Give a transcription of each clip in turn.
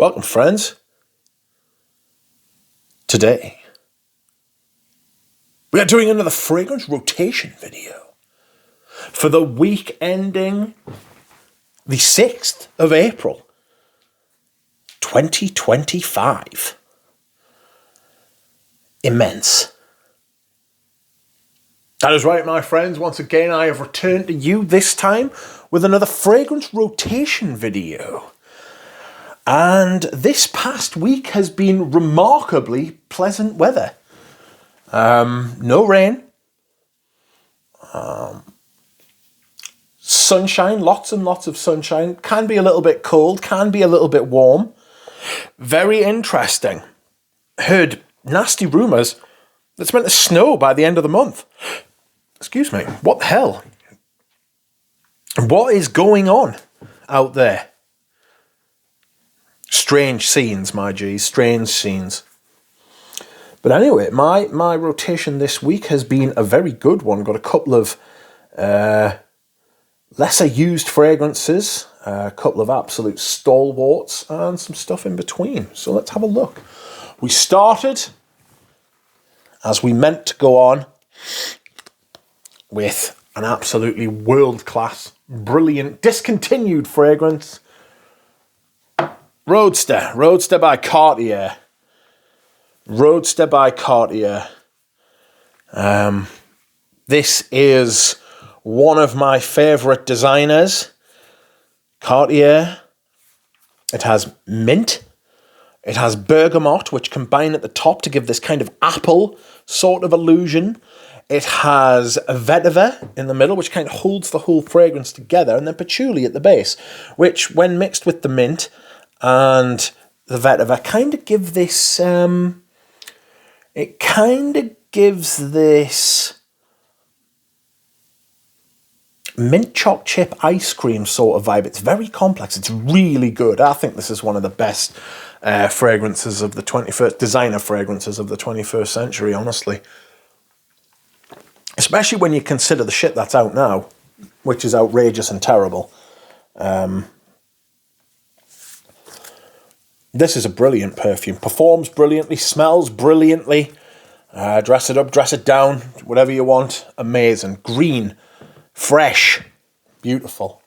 Welcome, friends. Today, we are doing another fragrance rotation video for the week ending the 6th of April, 2025. Immense. That is right, my friends. Once again, I have returned to you this time with another fragrance rotation video. And this past week has been remarkably pleasant weather. No rain. Sunshine, lots and lots of sunshine. Can be a little bit cold, can be a little bit warm. Very interesting. Heard nasty rumours that it's meant to snow by the end of the month. Excuse me, what the hell? What is going on out there? Strange scenes, my G's, strange scenes. But anyway, my rotation this week has been a very good one. Got a couple of lesser used fragrances, a couple of absolute stalwarts, and some stuff in between. So let's have a look. We started, as we meant to go on, with an absolutely world-class, brilliant, discontinued fragrance. Roadster by Cartier. Roadster by Cartier. This is one of my favourite designers, Cartier. It has mint. It has bergamot, which combine at the top to give this kind of apple sort of illusion. It has a vetiver in the middle, which kind of holds the whole fragrance together, and then patchouli at the base, which, when mixed with the mint and the vetiver, kind of give this, it kind of gives this mint choc chip ice cream sort of vibe. It's very complex. It's really good. I think this is one of the best fragrances of the 21st, designer fragrances of the 21st century, honestly. Especially when you consider the shit that's out now, which is outrageous and terrible. This is a brilliant perfume. Performs brilliantly, smells brilliantly. Dress it up, dress it down, whatever you want. Amazing. Green, fresh, beautiful.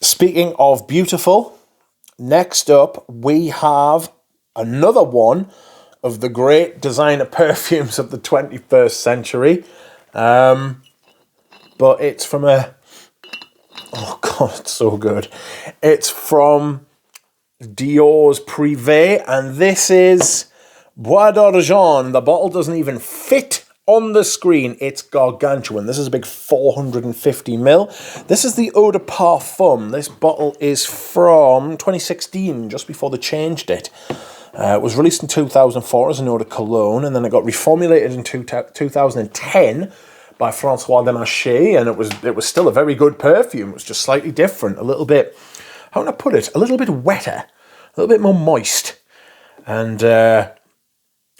Speaking of beautiful, next up we have another one of the great designer perfumes of the 21st century. But it's from a... Oh, God, it's so good. It's from Dior's Privé, and this is Bois d'Argent. The bottle doesn't even fit on the screen. It's gargantuan. This is a big 450ml. This is the Eau de Parfum. This bottle is from 2016, just before they changed it. It was released in 2004 as an eau de cologne, and then it got reformulated in 2010 by Francois Demarche, and it was still a very good perfume. It was just slightly different, a little bit, how can I put it, a little bit wetter, a little bit more moist. And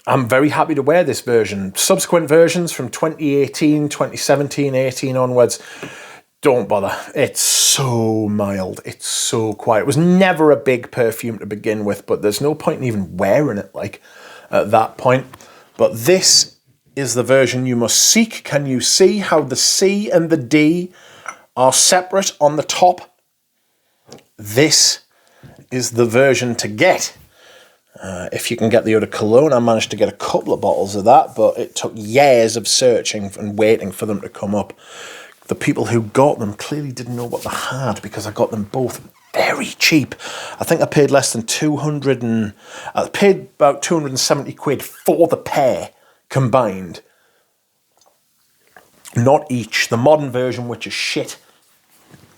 I'm very happy to wear this version. Subsequent versions from 2018, 2017, 18 onwards, don't bother. It's so mild. It's so quiet. It was never a big perfume to begin with, but there's no point in even wearing it like at that point. But this is the version you must seek. Can you see how the C and the D are separate on the top? This is the version to get. If you can get the eau de cologne, I managed to get a couple of bottles of that, but it took years of searching and waiting for them to come up. The people who got them clearly didn't know what they had, because I got them both very cheap. I think I paid less than I paid about 270 quid for the pair combined. Not each. The modern version, which is shit,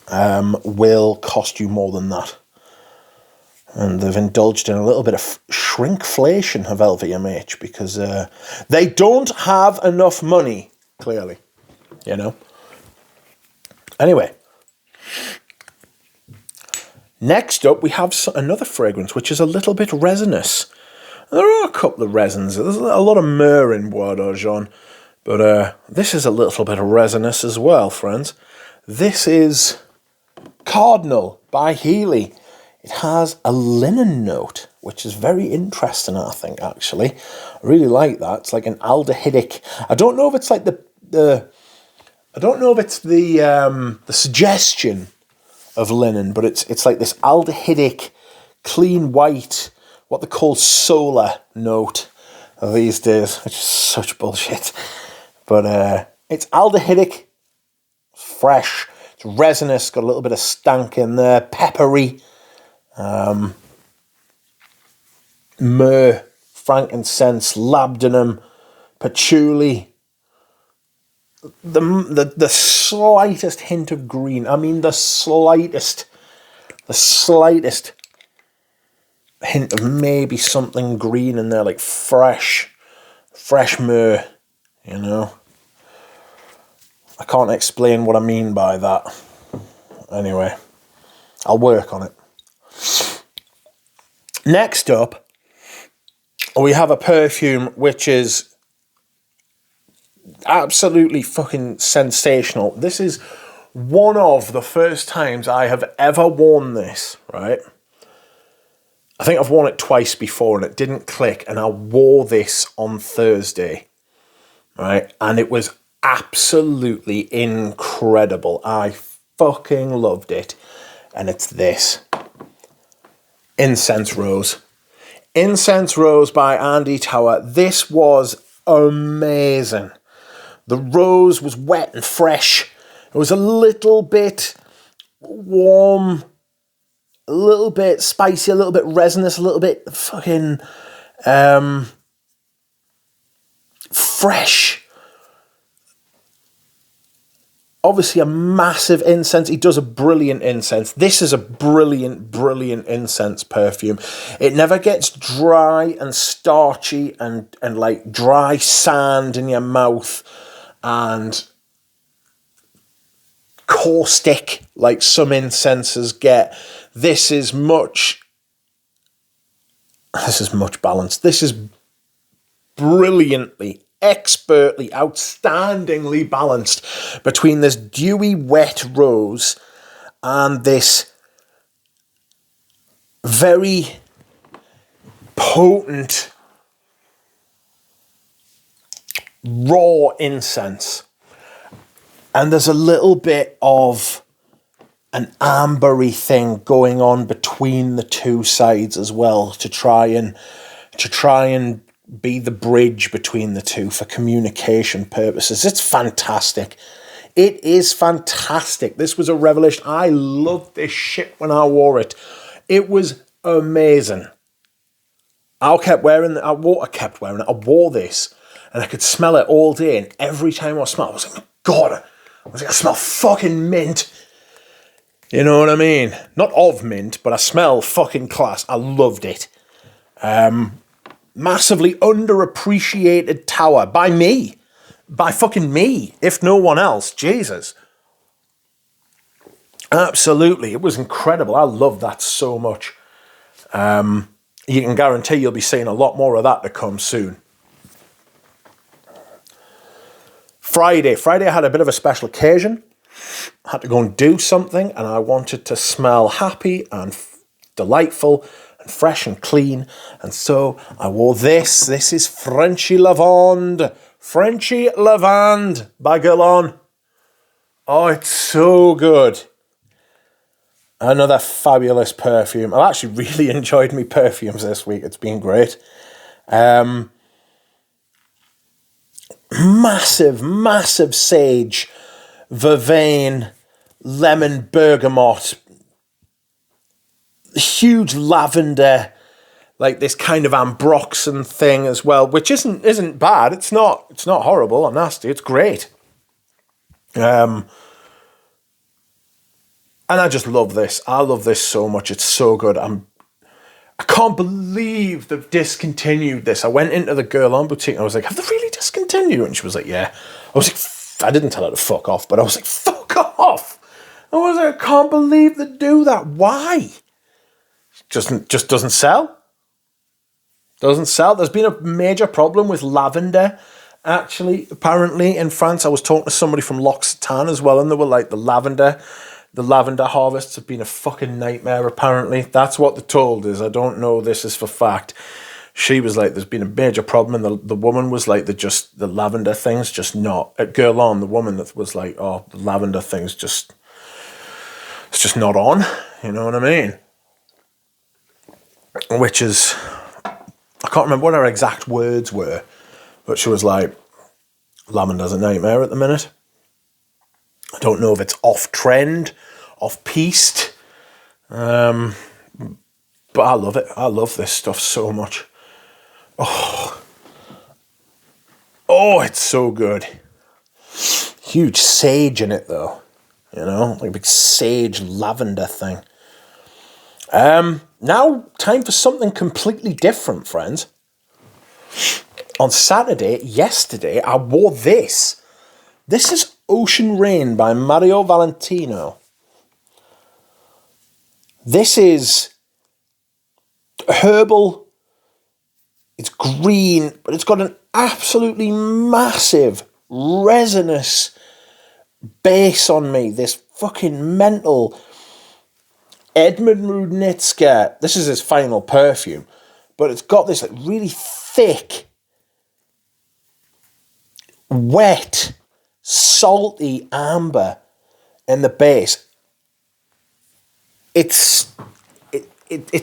will cost you more than that. And they've indulged in a little bit of shrinkflation of LVMH, because they don't have enough money, clearly, you know. Anyway, next up we have another fragrance which is a little bit resinous. There are a couple of resins. There's a lot of myrrh in Bois d'Argent, but this is a little bit resinous as well, friends. This is Cardinal by Healey. it has a linen note, which is very interesting, I think, actually. I really like that. It's like an aldehydic. I don't know if it's like I don't know if it's the suggestion of linen, but it's like this aldehydic, clean white, what they call solar note these days, which is such bullshit. But it's aldehydic, fresh, it's resinous, got a little bit of stank in there, peppery, myrrh, frankincense, labdanum, patchouli, the slightest hint of green. I mean, the slightest hint of maybe something green in there, like fresh myrrh, you know. I can't explain what I mean by that. Anyway, I'll work on it. Next up, we have a perfume which is absolutely fucking sensational. This is one of the first times I have ever worn this, right? I think I've worn it twice before and it didn't click, and I wore this on Thursday, right? And it was absolutely incredible. I fucking loved it. And it's this. Incense Rose. Incense Rose by Andy Tower. This was amazing. The rose was wet and fresh. It was a little bit warm, a little bit spicy, a little bit resinous, a little bit fucking fresh. Obviously a massive incense. He does a brilliant incense. This is a brilliant incense perfume. It never gets dry and starchy and like dry sand in your mouth and caustic like some incenses get. This is much balanced. This is brilliantly, expertly, outstandingly balanced between this dewy, wet rose and this very potent, raw incense. And there's a little bit of an ambery thing going on between the two sides as well to try and be the bridge between the two for communication purposes. It's fantastic. It is fantastic. This was a revelation. I loved this shit when I wore it. It was amazing. I kept wearing it. I wore this and I could smell it all day, and every time I smelled it, I was like, God, I smell fucking mint. You know what I mean? Not of mint, but I smell fucking class. I loved it. Massively underappreciated tower by me. By fucking me, if no one else. Jesus. Absolutely. It was incredible. I love that so much. You can guarantee you'll be seeing a lot more of that to come soon. Friday I had a bit of a special occasion. I had to go and do something, and I wanted to smell happy and delightful and fresh and clean, and so I wore this. This is Frenchy Lavande. Frenchy Lavande by Guerlain. Oh, it's so good. Another fabulous perfume. I've actually really enjoyed my perfumes this week. It's been great. Massive sage, vervain, lemon, bergamot, huge lavender, like this kind of ambroxan thing as well, which isn't bad. It's not horrible or nasty. It's great. And I just love this. I love this so much. It's so good. I can't believe they've discontinued this. I went into the Guerlain boutique and I was like, have they really discontinued it? And she was like, yeah. I was like, I didn't tell her to fuck off, but I was like, fuck off. I was like, I can't believe they do that. Why? Just doesn't sell. Doesn't sell. There's been a major problem with lavender, actually, apparently, in France. I was talking to somebody from L'Occitane as well, and they were like, the lavender The lavender harvests have been a fucking nightmare, apparently. That's what they're told is. I don't know this is for fact. She was like, there's been a major problem. And the woman was like, the lavender thing's just not... At Guerlain, the woman that was like, oh, the lavender thing's just... It's just not on. You know what I mean? Which is... I can't remember what her exact words were. But she was like, lavender's a nightmare at the minute. I don't know if it's off-trend, off-piste. But I love it. I love this stuff so much. Oh, it's so good. Huge sage in it, though. You know, like a big sage lavender thing. Now, time for something completely different, friends. On yesterday, I wore this. This is Ocean Rain by Mario Valentino. This is herbal. It's green, but it's got an absolutely massive resinous base on me. This fucking mental Edmund Rudnitska. This is his final perfume, but it's got this like really thick, wet, salty amber in the base. It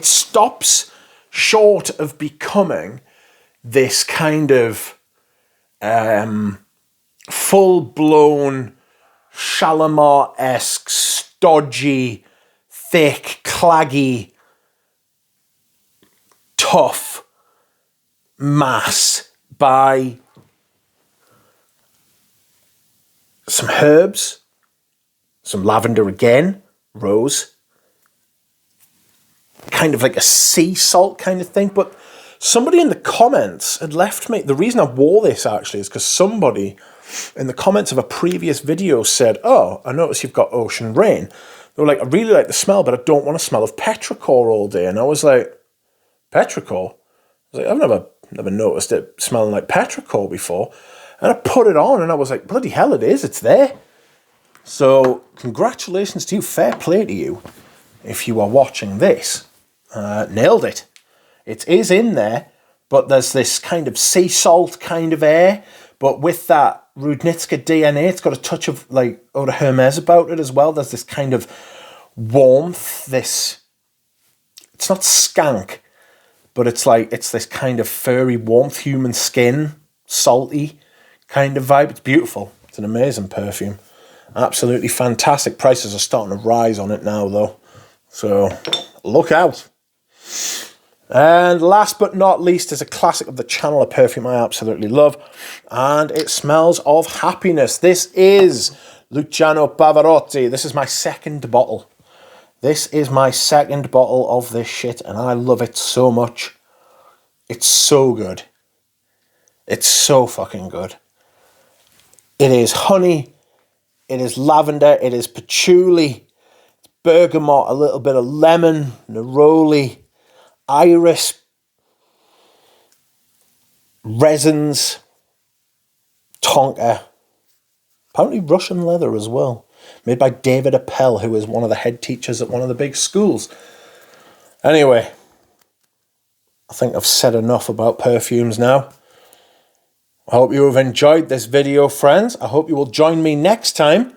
stops short of becoming this kind of full-blown Shalimar-esque, stodgy, thick, claggy, tough mass by some herbs, some lavender again, rose, kind of like a sea salt kind of thing. But somebody in the comments had left me, the reason I wore this actually is because somebody in the comments of a previous video said, oh, I noticed you've got Ocean Rain. They were like, I really like the smell, but I don't want to smell of petrichor all day. And I was like, petrichor? I was like, I've never noticed it smelling like petrichor before. And I put it on and I was like, bloody hell it is, it's there. So congratulations to you, fair play to you, if you are watching this. Nailed it. It is in there, but there's this kind of sea salt kind of air, but with that Rudnitska DNA, it's got a touch of like Eau de Hermes about it as well. There's this kind of warmth, it's not skank, but it's this kind of furry warmth, human skin, salty kind of vibe. It's beautiful. It's an amazing perfume. Absolutely fantastic. Prices are starting to rise on it now though, so look out. And last but not least is a classic of the channel, a perfume I absolutely love, and it smells of happiness. This is Lucio Pavarotti. This is my second bottle. This is my second bottle of this shit, and I love it so much. It's so good. It's so fucking good. It is honey, it is lavender, it is patchouli, bergamot, a little bit of lemon, neroli, iris, resins, tonka, apparently Russian leather as well, made by David Appel, who is one of the head teachers at one of the big schools. Anyway, I think I've said enough about perfumes now. I hope you have enjoyed this video, friends. I hope you will join me next time,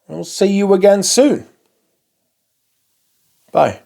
and we'll see you again soon. Bye.